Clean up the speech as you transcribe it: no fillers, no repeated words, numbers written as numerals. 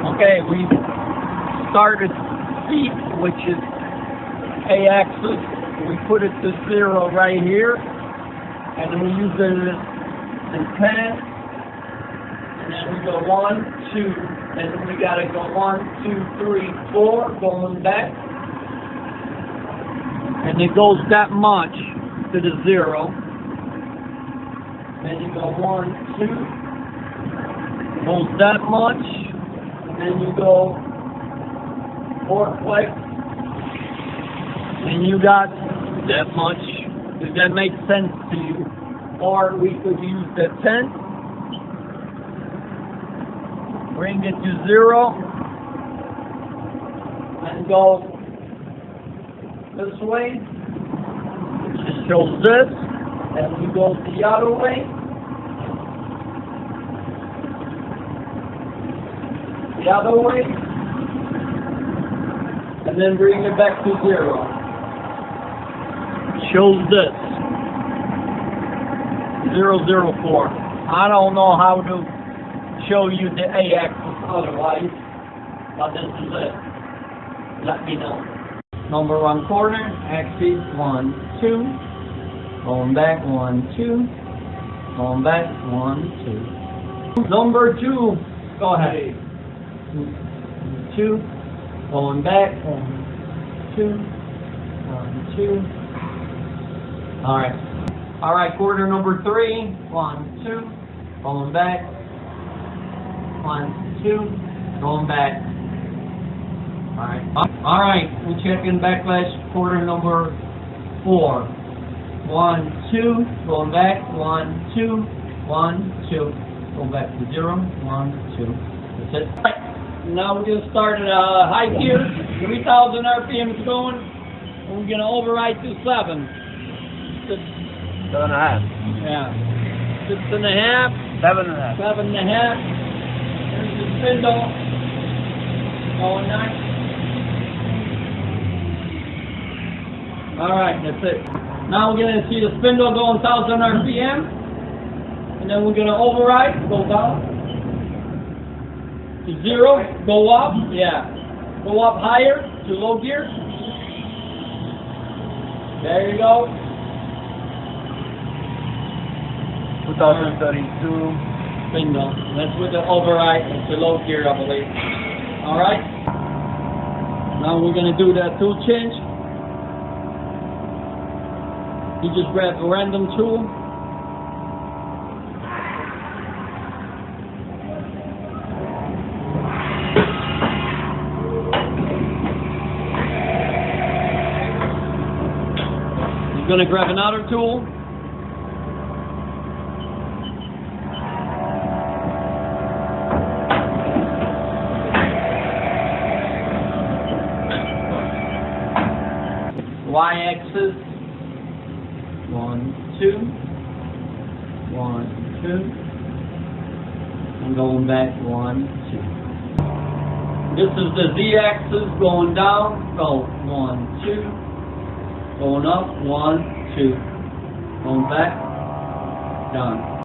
Okay, we started feet, which is A-axis. We put it to 0 right here, and then we use it in 10, and then we go 1, 2, and then we gotta go 1, 2, 3, 4, going back, and it goes that much to the 0. Then you go 1, 2, goes that much, and then you go 4 clicks, and you got that much. Does that make sense to you? Or we could use the 10, bring it to 0, and go this way. It just shows this, and we go the other way. The other way, and then bring it back to 0. Shows this 004. I don't know how to show you the A-axis otherwise, but this is it. Let me know. Number 1 corner, axis 1, 2, going back 1, 2, going back 1, 2. Number 2, go ahead. 2, going back 1, 2, 1, 2. All right, quarter number 3, 1, 2, going back, 1, 2, going back. All right, we're checking backlash quarter number 4, 1, 2, going back, 1, 2, 1, 2, go back to 0, 1, 2. That's it. All right. Now we're gonna start at high gear, 3,000 RPMs going, and we're gonna override to 7. 7.5. Yeah. 6.5. 7.5. 7.5. There's the spindle. Going nice. Alright, that's it. Now we're going to see the spindle going 1,000 RPM. And then we're going to override, go down. To 0, go up. Yeah. Go up higher to low gear. There you go. 2032. Bingo. That's with the override. It's the low gear, I believe. Alright. Now we're going to do that tool change. You just grab a random tool. You're going to grab another tool. Y-axis, 1, 2, 1, 2, and going back 1, 2. This is the Z-axis going down, go 1, 2, going up 1, 2, going back, done.